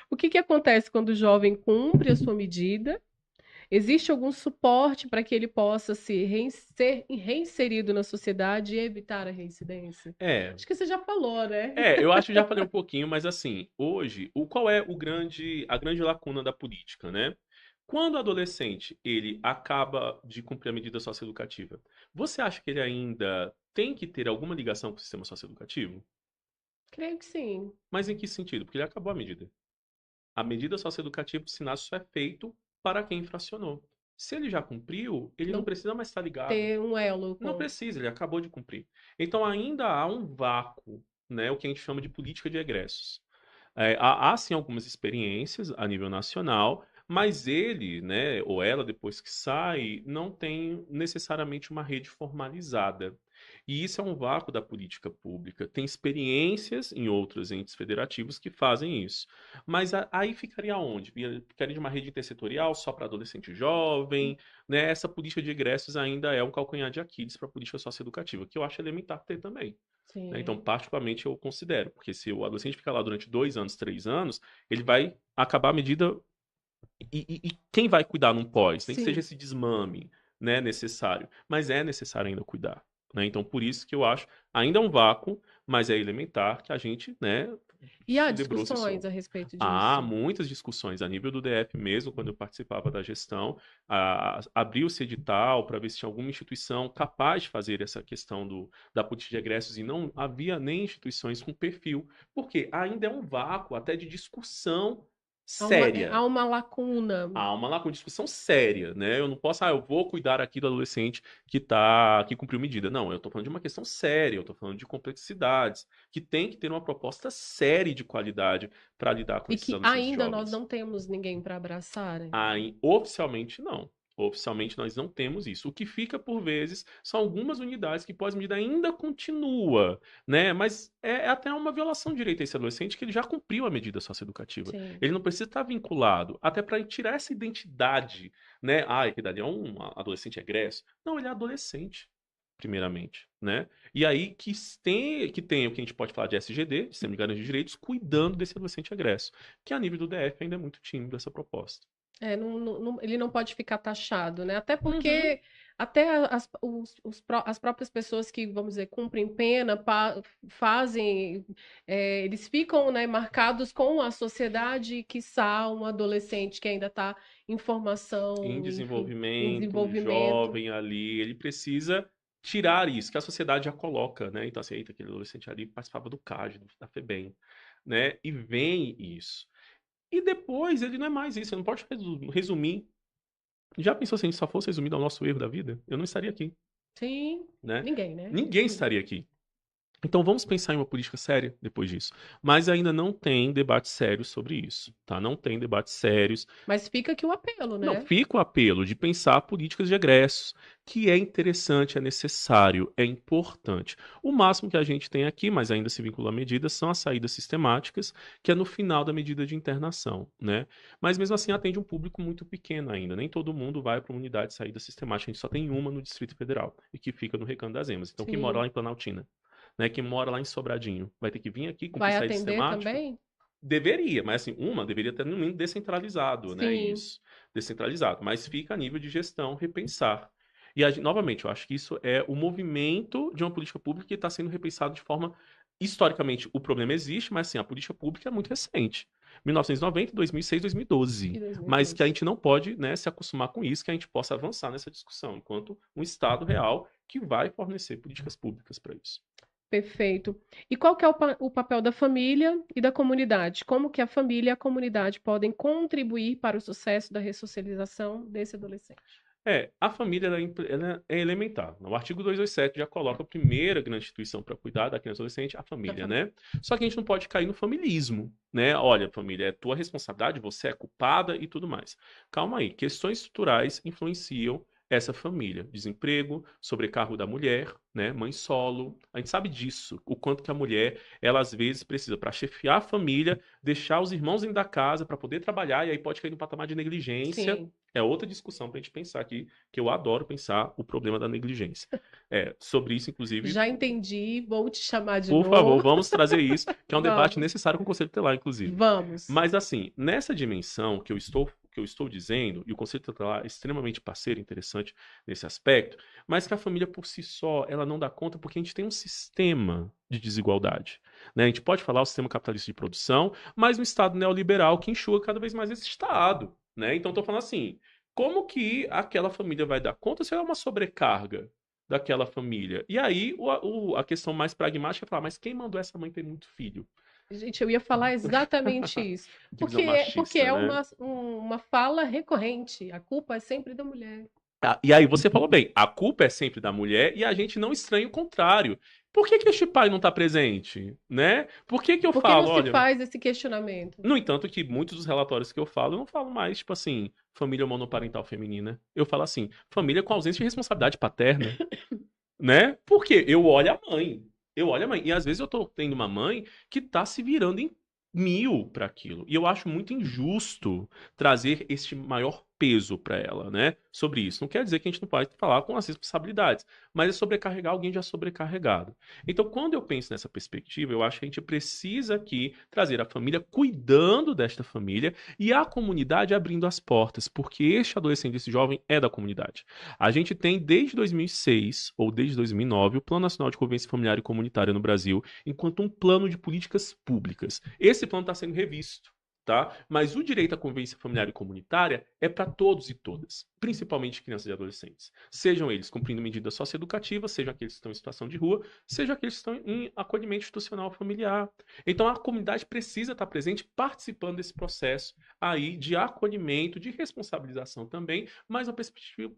O que que acontece quando o jovem cumpre a sua medida Existe algum suporte para que ele possa ser reinserido na sociedade e evitar a reincidência? É, Acho que você já falou, né? eu acho que já falei um pouquinho, mas assim, hoje, qual é a grande lacuna da política, né? Quando o adolescente ele acaba de cumprir a medida socioeducativa, você acha que ele ainda tem que ter alguma ligação com o sistema socioeducativo? Creio que sim. Mas em que sentido? Porque ele acabou a medida. A medida socioeducativa, o sinal só é feito para quem infracionou. Se ele já cumpriu, ele não Não precisa mais estar ligado. ter um elo Não com. precisa, ele acabou de cumprir. Então ainda há um vácuo, né, o que a gente chama de política de egressos. Há sim algumas experiências a nível nacional, mas ele, né, ou ela, depois que sai, não tem necessariamente uma rede formalizada. E isso é um vácuo da política pública. Tem experiências em outros entes federativos que fazem isso. Mas aí ficaria onde? Ficaria de uma rede intersetorial só para adolescente jovem, né? Essa política de egressos ainda é um calcanhar de Aquiles para a política socioeducativa, que eu acho elementar ter também. Né? Então, Sim. particularmente, eu considero, porque se o adolescente ficar lá durante 2 anos, 3 anos, ele vai acabar a medida. E quem vai cuidar num pós? Nem que seja Sim. esse desmame, né, necessário. Mas é necessário ainda cuidar. Né? Então, por isso que eu acho, ainda é um vácuo, mas é elementar que a gente, né, E há se debruce discussões sobre. a respeito Há disso? muitas discussões a nível do DF mesmo, quando eu participava da gestão, abriu-se edital para ver se tinha alguma instituição capaz de fazer essa questão da política de egressos e não havia nem instituições com perfil, porque ainda é um vácuo até de discussão Há séria. uma lacuna. Há uma lá com discussão séria, né? Eu não posso, eu vou cuidar aqui do adolescente que cumpriu medida. Não, eu tô falando de uma questão séria, eu tô falando de complexidades, que tem que ter uma proposta séria e de qualidade para lidar com E esses que adolescentes ainda nós jovens. não temos ninguém para abraçar. Oficialmente, não. Oficialmente, nós não temos isso. O que fica, por vezes, são algumas unidades que pós-medida ainda continua, né? Mas é até uma violação de direito a esse adolescente que ele já cumpriu a medida socioeducativa. Sim. Ele não precisa estar vinculado, até para tirar essa identidade, né? Ah, que dali é um adolescente egresso. Não, ele é adolescente, primeiramente, né? E aí que tem o que a gente pode falar de SGD, Sistema de Garantia de Direitos, cuidando desse adolescente egresso, que a nível do DF ainda é muito tímido essa proposta. Ele não pode ficar taxado, né? Até Uhum. porque até as próprias pessoas que, vamos dizer, cumprem pena, fazem, eles ficam, né, marcados com a sociedade, quiçá um adolescente que ainda está em Em formação, enfim, em desenvolvimento, desenvolvimento. jovem ali, ele precisa tirar isso, que a sociedade já coloca, né? Então, assim, eita, aquele adolescente ali participava do CAD, da FEBEM, né? E vem isso. E depois ele não é mais isso, você não pode resumir. Já pensou se a gente só fosse resumido ao nosso erro da vida? Eu não estaria aqui, Sim, né? ninguém, né? Ninguém estaria aqui. Então vamos pensar em uma política séria depois disso. Mas ainda não tem debate sério sobre isso, tá? Não tem debates sérios. Mas fica aqui o apelo, Não, né? fica o apelo de pensar políticas de egressos, que é interessante, é necessário, é importante. O máximo que a gente tem aqui, mas ainda se vincula à medida, são as saídas sistemáticas, que é no final da medida de internação, né? Mas mesmo assim atende um público muito pequeno ainda. Nem todo mundo vai para uma unidade de saída sistemática. A gente só tem uma no Distrito Federal, e que fica no Recanto das Emas. Então quem mora Sim. lá em Planaltina, né? Quem mora lá em Sobradinho, vai ter que vir aqui cumprir Vai saída atender sistemática. também? Deveria, mas assim, uma deveria ter no mínimo descentralizado, né? Sim. Isso, descentralizado. Mas fica a nível de gestão repensar. E novamente, eu acho que isso é o movimento de uma política pública que está sendo repensado de forma. Historicamente, o problema existe, mas assim, a política pública é muito recente. 1990, 2006, 2012. E Mas que a 2012. gente não pode, né, se acostumar com isso, que a gente possa avançar nessa discussão, enquanto um Estado real que vai fornecer políticas públicas para isso. Perfeito. E qual que é o papel da família e da comunidade? Como que a família e a comunidade podem contribuir para o sucesso da ressocialização desse adolescente? A família ela é elementar. O artigo 227 já coloca a primeira grande instituição para cuidar da criança e adolescente, a Da família, família. né? Só que a gente não pode cair no familismo, né? Olha, família, é tua responsabilidade, você é culpada e tudo mais. Calma aí, questões estruturais influenciam essa família. Desemprego, sobrecargo da mulher, né? Mãe solo. A gente sabe disso, o quanto que a mulher, ela às vezes precisa para chefiar a família, deixar os irmãos dentro da casa para poder trabalhar e aí pode cair no patamar de negligência. Sim, É outra discussão para a gente pensar aqui, que eu adoro pensar o problema da negligência. Sobre isso, inclusive, já entendi. Vou te chamar de por favor, novo. vamos trazer isso, que é um debate Vamos, necessário com o Conselho Tutelar, inclusive. vamos. Mas, assim, nessa dimensão que eu que eu estou dizendo, e o conceito tutelar é extremamente parceiro, interessante nesse aspecto, mas que a família por si só, ela não dá conta porque a gente tem um sistema de desigualdade, né? A gente pode falar o sistema capitalista de produção, mas um Estado neoliberal que enxuga cada vez mais esse Estado, né? Então, estou falando assim, como que aquela família vai dar conta se ela é uma sobrecarga daquela família? E aí, a questão mais pragmática é falar, mas quem mandou essa mãe ter muito filho? Gente, eu ia falar exatamente isso. Divisão Porque machista, é né? uma fala recorrente. A culpa é sempre da mulher. E aí você falou bem, a culpa é sempre da mulher e a gente não estranha o contrário. Por que que este pai não está presente, né? Por que que eu Por que não falo, se olha, faz esse questionamento? no entanto que muitos dos relatórios que eu não falo mais, tipo assim, família monoparental feminina. Eu falo assim, família com ausência de responsabilidade paterna, né? Porque eu olho a mãe. Eu olho a mãe. E às vezes eu tô tendo uma mãe que tá se virando em mil para aquilo. E eu acho muito injusto trazer este maior peso para ela, né? Sobre isso. Não quer dizer que a gente não pode falar com as responsabilidades, mas é sobrecarregar alguém já sobrecarregado. Então, quando eu penso nessa perspectiva, eu acho que a gente precisa aqui trazer a família cuidando desta família e a comunidade abrindo as portas, porque este adolescente, esse jovem é da comunidade. A gente tem desde 2006 ou desde 2009 o Plano Nacional de Convivência Familiar e Comunitária no Brasil, enquanto um plano de políticas públicas. Esse plano está sendo revisto. Tá? Mas o direito à convivência familiar e comunitária é para todos e todas, principalmente crianças e adolescentes. Sejam eles cumprindo medidas socioeducativas, sejam aqueles que estão em situação de rua, sejam aqueles que estão em acolhimento institucional familiar. Então a comunidade precisa estar presente participando desse processo aí de acolhimento, de responsabilização também, mas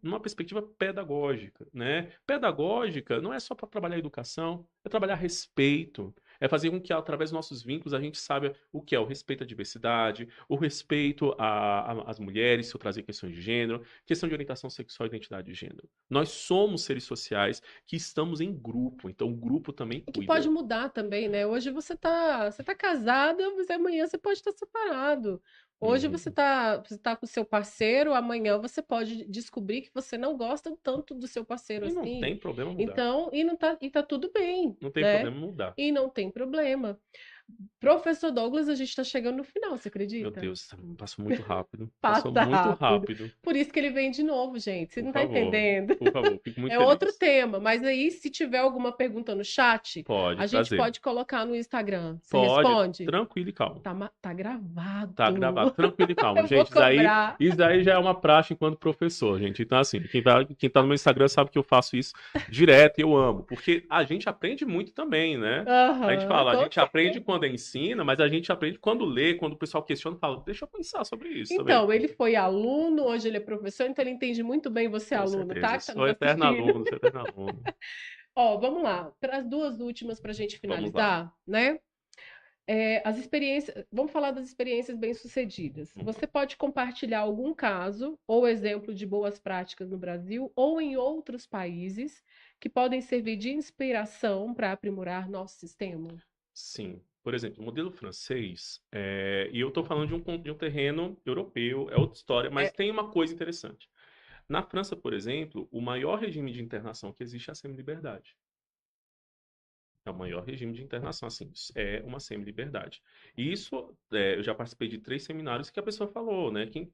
numa perspectiva pedagógica, né? Pedagógica não é só para trabalhar educação, é trabalhar respeito, é fazer com que, através dos nossos vínculos, a gente saiba o que é o respeito à diversidade, o respeito às mulheres, se eu trazer questões de gênero, questão de orientação sexual e identidade de gênero. Nós somos seres sociais que estamos em grupo, então o grupo também E que pode cuida. mudar também, né? Hoje você tá casada, mas amanhã você pode estar separado. Hoje Uhum. você tá com o seu parceiro, amanhã você pode descobrir que você não gosta tanto do seu parceiro E não assim. tem problema mudar. Então, e tá tudo bem, Não tem né? problema mudar. E não tem problema. Professor Douglas, a gente está chegando no final, você Meu acredita? Deus, passou muito rápido. Passou Passa muito rápido. rápido. Por isso que ele vem de novo, gente. Você não tá entendendo? Por favor, fico muito É outro feliz. tema, mas aí se tiver alguma pergunta no chat, Pode a gente trazer. pode colocar no Instagram. Você Pode, responde? tranquilo e calmo. Tá gravado. Tá gravado, tranquilo e calmo. Eu vou Gente, cobrar. isso daí já é uma praxe enquanto professor, gente. Então, assim, quem tá no meu Instagram sabe que eu faço isso direto e eu amo. Porque a gente aprende muito também, né? A gente Aham, fala, a com gente aprende certeza. quando ensina, mas a gente aprende quando lê, quando o pessoal questiona, fala, deixa eu pensar sobre isso também. Então, ele foi aluno, hoje ele é professor, então ele entende muito bem você, Com aluno, tá? certeza. Que tá nos Sou assistindo. eterno aluno. Ó, vamos lá. Para as duas últimas para a gente Vamos lá. finalizar, né? As experiências, vamos falar das experiências bem-sucedidas. Você pode compartilhar algum caso ou exemplo de boas práticas no Brasil ou em outros países que podem servir de inspiração para aprimorar nosso sistema? Sim. Por exemplo, o modelo francês, e eu estou falando de um terreno europeu, é outra história, mas É, tem uma coisa interessante. Na França, por exemplo, o maior regime de internação que existe é a semi-liberdade. É o maior regime de internação, assim, é uma semi-liberdade. E isso, eu já participei de 3 seminários que a pessoa falou, né? Quem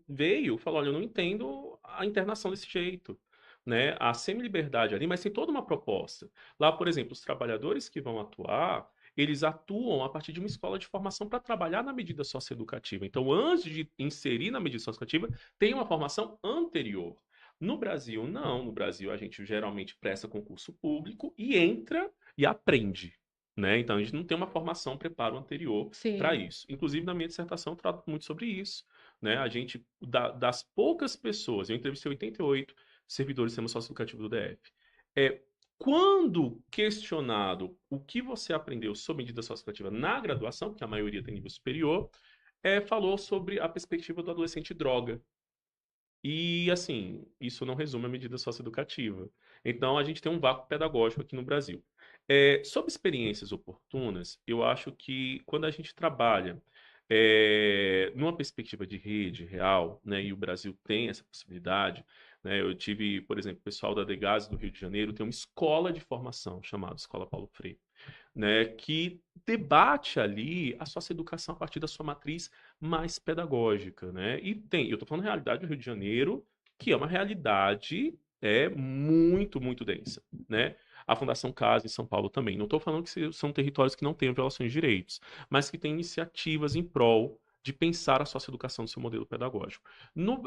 veio falou, olha, eu não entendo a internação desse jeito, né? A semi-liberdade ali, mas tem toda uma proposta. Lá, por exemplo, os trabalhadores que vão atuar, eles atuam a partir de uma escola de formação para trabalhar na medida socioeducativa. Então, antes de inserir na medida socioeducativa, tem uma formação anterior. No Brasil, não. No Brasil, a gente geralmente presta concurso público e entra e aprende, né? Então a gente não tem uma formação, um preparo anterior para sim. isso. Inclusive na minha dissertação eu trato muito sobre isso, né? A gente das poucas pessoas, eu entrevistei 88 servidores do sistema socioeducativo do DF. É, quando questionado o que você aprendeu sobre medida socioeducativa na graduação, porque a maioria tem nível superior, falou sobre a perspectiva do adolescente droga. E, assim, isso não resume a medida socioeducativa. Então, a gente tem um vácuo pedagógico aqui no Brasil. Sobre experiências oportunas, eu acho que quando a gente trabalha numa perspectiva de rede real, né, e o Brasil tem essa possibilidade, né, eu tive, por exemplo, o pessoal da Degase do Rio de Janeiro tem uma escola de formação chamada Escola Paulo Freire, né, que debate ali a socioeducação a partir da sua matriz mais pedagógica, né? E eu estou falando da realidade do Rio de Janeiro, que é uma realidade muito, muito densa, né? A Fundação Casa em São Paulo também. Não estou falando que são territórios que não têm violações de direitos, mas que têm iniciativas em prol de pensar a socioeducação no seu modelo pedagógico.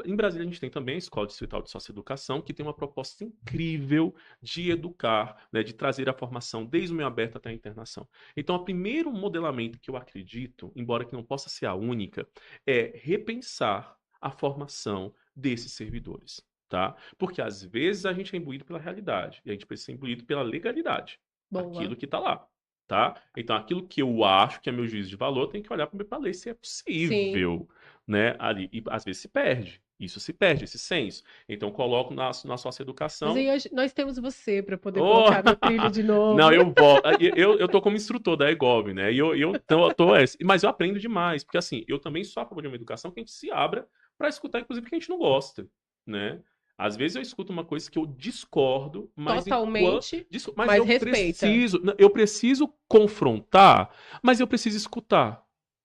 Em Brasília, a gente tem também a Escola Distrital de Socioeducação, que tem uma proposta incrível de educar, né, de trazer a formação desde o meio aberto até a internação. Então, o primeiro modelamento que eu acredito, embora que não possa ser a única, é repensar a formação desses servidores. Tá? Porque às vezes a gente é imbuído pela realidade e a gente precisa ser imbuído pela legalidade, Boa. aquilo que está lá. Tá? Então, aquilo que eu acho que é meu juízo de valor, tem que olhar para a lei se é Sim. possível, né? Ali, e às vezes se perde. Isso se perde, esse senso. Então, eu coloco na Mas aí socioeducação. hoje nós temos você para poder Oh! colocar no trilho de Não, novo. eu volto. Eu tô como instrutor da EGOV, né? Mas eu aprendo demais, porque assim, eu também sou a favor de uma educação que a gente se abra para escutar, inclusive, que a gente não gosta, né? Às vezes eu escuto uma coisa que eu discordo, Totalmente, mas mas respeita. eu preciso confrontar, mas eu preciso escutar.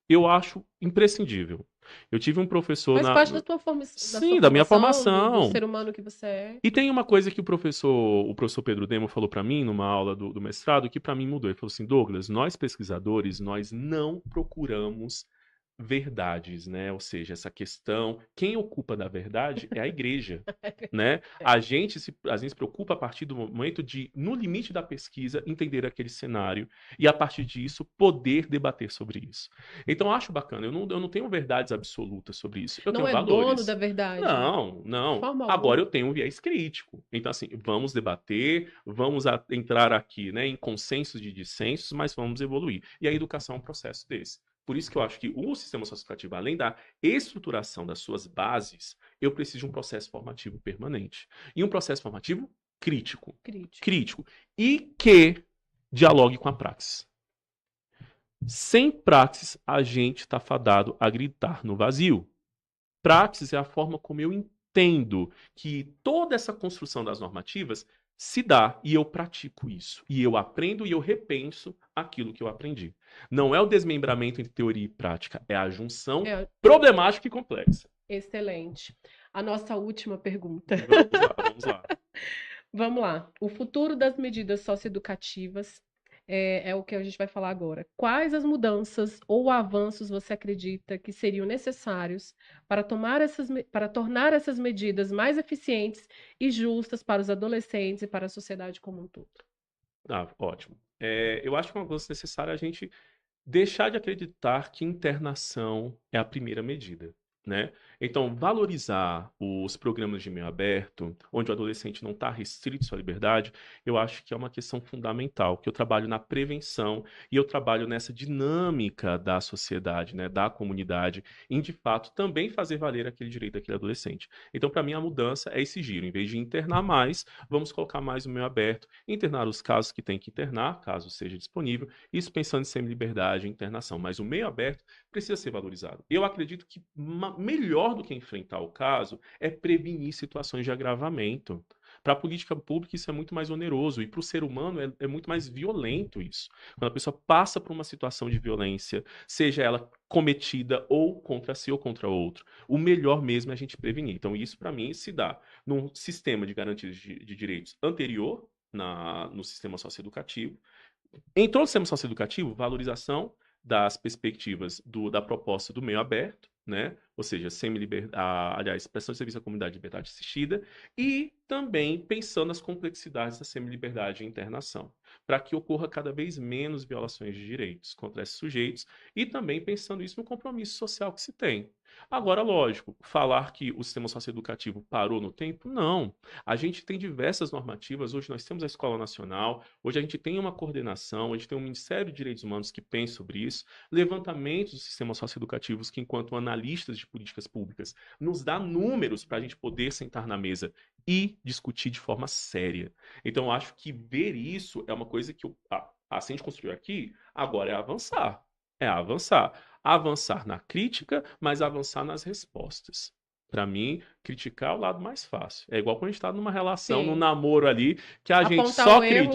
Eu acho imprescindível. Eu tive um professor Faz parte da da sua sim, da minha formação, do formação. ser humano que você é. E tem uma coisa que o professor Pedro Demo falou para mim numa aula do mestrado que para mim mudou. Ele falou assim, Douglas, nós pesquisadores, nós não procuramos verdades, né? Ou seja, essa questão, quem ocupa da verdade é a igreja, né? A gente se preocupa a partir do momento de, no limite da pesquisa, entender aquele cenário e a partir disso poder debater sobre isso. Então eu acho bacana. Eu não tenho verdades absolutas sobre isso. Eu Não tenho é dono da valores. verdade, Não, de não. forma Agora alguma. eu tenho um viés crítico. Então, assim, vamos debater, vamos entrar aqui, né, em consensos de dissensos, mas vamos evoluir. E a educação é um processo desse. Por isso que eu acho que o sistema socioeducativo, além da estruturação das suas bases, eu preciso de um processo formativo permanente. E um processo formativo crítico. Crítico. Crítico. E que dialogue com a praxis. Sem praxis, a gente está fadado a gritar no vazio. Praxis é a forma como eu entendo que toda essa construção das normativas se dá e eu pratico isso. E eu aprendo e eu repenso aquilo que eu aprendi. Não é o desmembramento entre teoria e prática, é a junção É, problemática e complexa. excelente. A nossa última pergunta. Vamos lá, vamos lá. Vamos lá. O futuro das medidas socioeducativas é o que a gente vai falar agora. Quais as mudanças ou avanços você acredita que seriam necessários para para tornar essas medidas mais eficientes e justas para os adolescentes e para a sociedade como um todo? Ah, ótimo. Eu acho que uma coisa necessária é a gente deixar de acreditar que internação é a primeira medida, né? Então, valorizar os programas de meio aberto, onde o adolescente não está restrito à sua liberdade, eu acho que é uma questão fundamental, que eu trabalho na prevenção e eu trabalho nessa dinâmica da sociedade, né, da comunidade, em de fato também fazer valer aquele direito daquele adolescente. Então, para mim, a mudança é esse giro. Em vez de internar mais, vamos colocar mais o meio aberto, internar os casos que tem que internar, caso seja disponível, isso pensando em semi-liberdade e internação. Mas o meio aberto precisa ser valorizado. Eu acredito que melhor do que enfrentar o caso é prevenir situações de agravamento. Para a política pública, isso é muito mais oneroso, e para o ser humano é muito mais violento isso. Quando a pessoa passa por uma situação de violência, seja ela cometida ou contra si ou contra outro, o melhor mesmo é a gente prevenir. Então, isso, para mim, se dá num sistema de garantias de direitos anterior, no sistema socioeducativo. Entrou no sistema socioeducativo, valorização das perspectivas da proposta do meio aberto, né? Ou seja, aliás, prestação de serviço à comunidade de liberdade assistida, e também pensando nas complexidades da semi-liberdade e internação, para que ocorra cada vez menos violações de direitos contra esses sujeitos, e também pensando isso no compromisso social que se tem. Agora, lógico, falar que o sistema socioeducativo parou no tempo, não. A gente tem diversas normativas, hoje nós temos a Escola Nacional, hoje a gente tem uma coordenação, a gente tem um Ministério de Direitos Humanos que pensa sobre isso, levantamentos dos sistemas socioeducativos que, enquanto analistas de políticas públicas, nos dá números para a gente poder sentar na mesa e discutir de forma séria. Então, eu acho que ver isso é uma coisa que assim a gente construiu aqui, agora é avançar. É avançar. Avançar na crítica, mas avançar nas respostas. Pra mim, criticar é o lado mais fácil. É igual quando a gente tá numa relação, num Sim. namoro ali, que a gente Apontar o erro.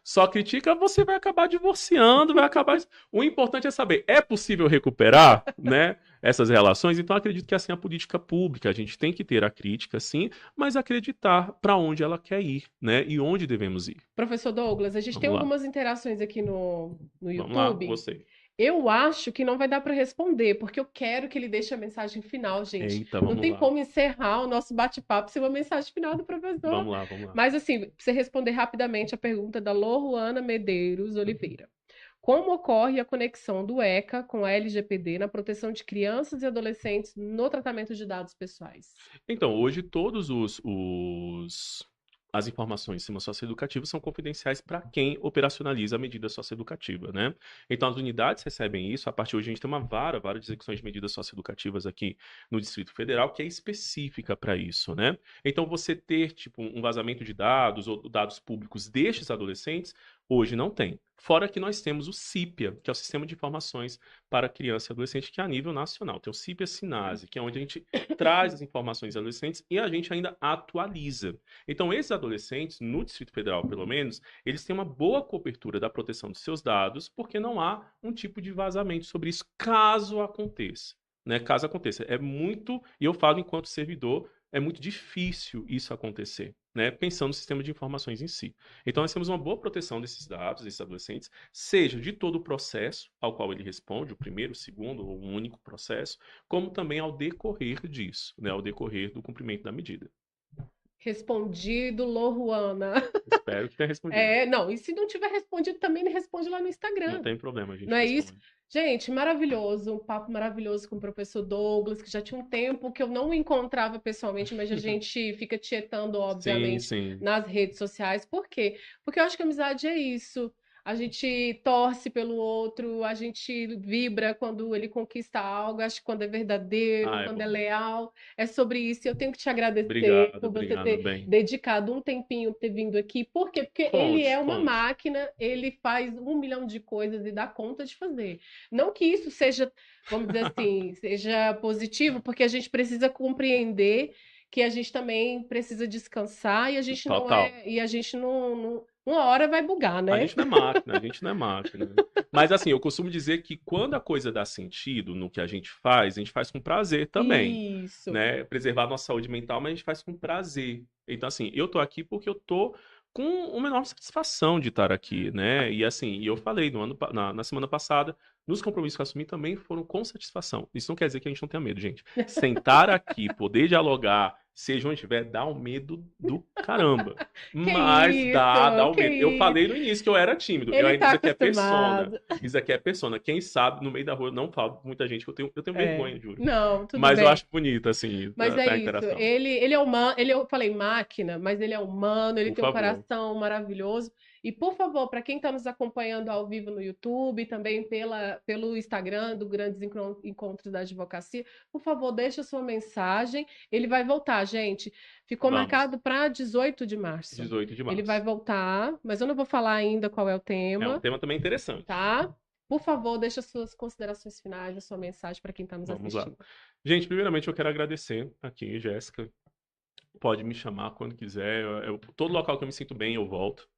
só critica, você vai acabar divorciando, vai acabar. O importante é saber, é possível recuperar, né, essas relações? Então, acredito que assim a política pública, a gente tem que ter a crítica, sim, mas acreditar para onde ela quer ir, né, e onde devemos ir. Professor Douglas, a gente tem Vamos lá, algumas interações aqui no vamos lá, YouTube. gostei. Eu acho que não vai dar para responder, porque eu quero que ele deixe a mensagem final, gente. Eita, Não vamos tem lá. como encerrar o nosso bate-papo sem uma mensagem final do professor. Vamos lá, vamos lá. Mas, assim, pra você responder rapidamente a pergunta da Loruana Medeiros Oliveira. Como ocorre a conexão do ECA com a LGPD na proteção de crianças e adolescentes no tratamento de dados pessoais? Então, hoje todos as informações em cima socioeducativa são confidenciais para quem operacionaliza a medida socioeducativa, né? Então, as unidades recebem isso. A partir de hoje, a gente tem uma vara de execuções de medidas socioeducativas aqui no Distrito Federal, que é específica para isso, né? Então, você ter, tipo, um vazamento de dados ou dados públicos destes adolescentes, hoje não tem. Fora que nós temos o CIPIA, que é o Sistema de Informações para Criança e Adolescente, que é a nível nacional. Tem o CIPIA Sinase, que é onde a gente traz as informações dos adolescentes e a gente ainda atualiza. Então, esses adolescentes, no Distrito Federal, pelo menos, eles têm uma boa cobertura da proteção dos seus dados, porque não há um tipo de vazamento sobre isso, caso aconteça. Né? Caso aconteça. É muito, e eu falo enquanto servidor, é muito difícil isso acontecer, né? Pensando no sistema de informações em si. Então, nós temos uma boa proteção desses dados, desses adolescentes, seja de todo o processo ao qual ele responde, o primeiro, o segundo, ou um único processo, como também ao decorrer disso, né? Ao decorrer do cumprimento da medida. Respondido, Loruana. Espero que tenha respondido. Não, e se não tiver respondido, também me responde lá no Não Instagram. tem problema, a gente Não é isso? responde. Gente, maravilhoso, um papo maravilhoso com o professor Douglas, que já tinha um tempo que eu não o encontrava pessoalmente, mas a gente fica tietando, Sim, obviamente, sim. nas redes sociais. Por quê? Porque eu acho que a amizade é isso. A gente torce pelo outro, a gente vibra quando ele conquista algo, acho que quando é verdadeiro, Ah, é quando é bom. leal, é sobre isso. Eu tenho que te agradecer Obrigado, por você obrigado, ter bem. dedicado um tempinho, ter vindo aqui. Por quê? Porque ele Conte, é uma conte. máquina, ele faz 1 milhão de coisas e dá conta de fazer. Não que isso seja, vamos dizer assim, seja positivo, porque a gente precisa compreender que a gente também precisa descansar e a gente não Total. é, uma hora vai bugar, A né? gente não é máquina, a gente não é máquina. Mas assim, eu costumo dizer que quando a coisa dá sentido no que a gente faz com prazer também, Isso. né? Preservar a nossa saúde mental, mas a gente faz com prazer. Então assim, eu tô aqui porque eu tô com uma enorme satisfação de estar aqui, né? E assim, e eu falei na semana passada, nos compromissos que eu assumi também foram com satisfação. Isso não quer dizer que a gente não tenha medo, gente. Sentar aqui, poder dialogar, seja onde estiver, dá um medo do caramba. Mas dá um Que medo. Eu falei isso. no início que eu era tímido. Ele tá Isso aqui é persona. acostumado. Isso aqui é persona. Quem sabe, no meio da rua, eu não falo com muita gente, que eu tenho É. vergonha, juro. Não, tudo Mas eu bem. acho bonito, assim, Mas é a isso. interação. Ele é humano, eu falei máquina, mas ele é humano, ele Por tem um favor. coração maravilhoso. E, por favor, para quem está nos acompanhando ao vivo no YouTube, também pelo Instagram do Grandes Encontros da Advocacia, por favor, deixa a sua mensagem. Ele vai voltar, gente. Ficou Vamos. marcado para 18 de março. 18 de Ele vai março. voltar, mas eu não vou falar ainda qual é o É um tema, tema também interessante. tá? Por favor, deixa as suas considerações finais, a sua mensagem para quem está nos Vamos lá. assistindo. Gente, primeiramente eu quero agradecer aqui, Jéssica. Pode me chamar quando quiser. Todo local que eu me sinto bem, eu volto.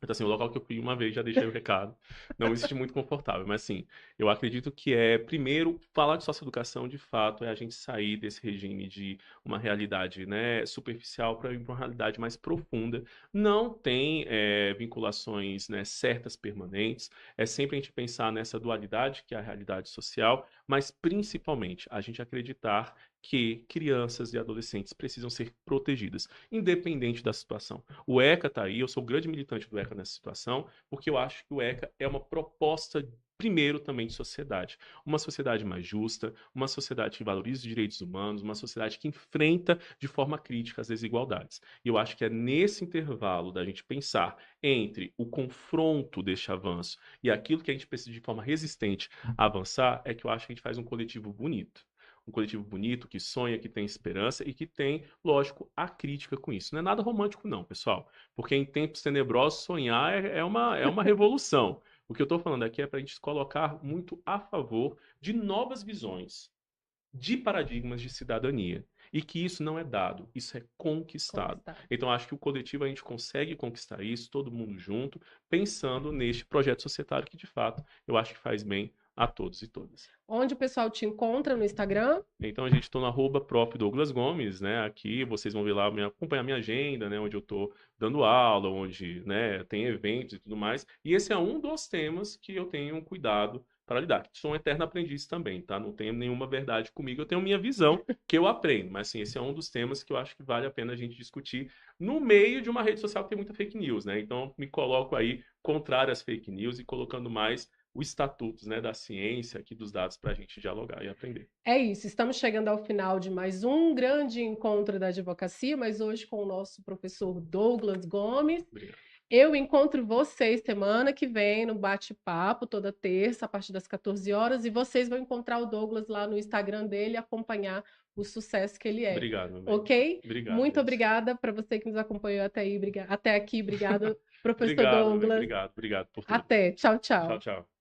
Então, assim, o local que eu fui uma vez, já deixei o recado. Não me senti muito confortável, mas assim, eu acredito que primeiro, falar de socioeducação, de fato, é a gente sair desse regime de uma realidade, né, superficial para ir para uma realidade mais profunda. Não tem vinculações, né, certas, permanentes. É sempre a gente pensar nessa dualidade, que é a realidade social, mas principalmente a gente acreditar que crianças e adolescentes precisam ser protegidas, independente da situação. O ECA está aí, eu sou grande militante do ECA nessa situação, porque eu acho que o ECA é uma proposta, primeiro, também de sociedade. Uma sociedade mais justa, uma sociedade que valoriza os direitos humanos, uma sociedade que enfrenta de forma crítica as desigualdades. E eu acho que é nesse intervalo da gente pensar entre o confronto deste avanço e aquilo que a gente precisa de forma resistente avançar, é que eu acho que a gente faz um coletivo bonito. Um coletivo bonito, que sonha, que tem esperança e que tem, lógico, a crítica com isso. Não é nada romântico, não, pessoal. Porque em tempos tenebrosos, sonhar é uma revolução. O que eu estou falando aqui é para a gente se colocar muito a favor de novas visões. de paradigmas de cidadania. E que isso não é dado, isso é conquistado. Conquistado. Então, acho que o coletivo a gente consegue conquistar isso, todo mundo junto, pensando neste projeto societário que, de fato, eu acho que faz bem a todos e todas. Onde o pessoal te encontra no Instagram? Então, a gente está no @próprio Douglas Gomes, né? Aqui vocês vão ver lá, acompanhar minha agenda, né? Onde eu estou dando aula, onde, né, tem eventos e tudo mais. E esse é um dos temas que eu tenho cuidado para lidar. Sou um eterno aprendiz também, tá? Não tenho nenhuma verdade comigo, eu tenho minha visão que eu aprendo. Mas, assim, esse é um dos temas que eu acho que vale a pena a gente discutir no meio de uma rede social que tem muita fake news, né? Então, me coloco aí contrário às fake news e colocando mais os estatutos, né, da ciência aqui dos dados para a gente dialogar e aprender. É isso, estamos chegando ao final de mais um grande encontro da advocacia, mas hoje com o nosso professor Douglas Gomes. Obrigado. Eu encontro vocês semana que vem no bate-papo, toda terça, a partir das 14 horas, e vocês vão encontrar o Douglas lá no Instagram dele e acompanhar o sucesso que ele é. Obrigado, meu bem. Ok? Obrigado, Muito Deus. obrigada para você que nos acompanhou até aí. Até aqui. Obrigado, professor Obrigado, meu bem. Douglas. Obrigado por tudo. Até. Tchau, Tchau, tchau. tchau.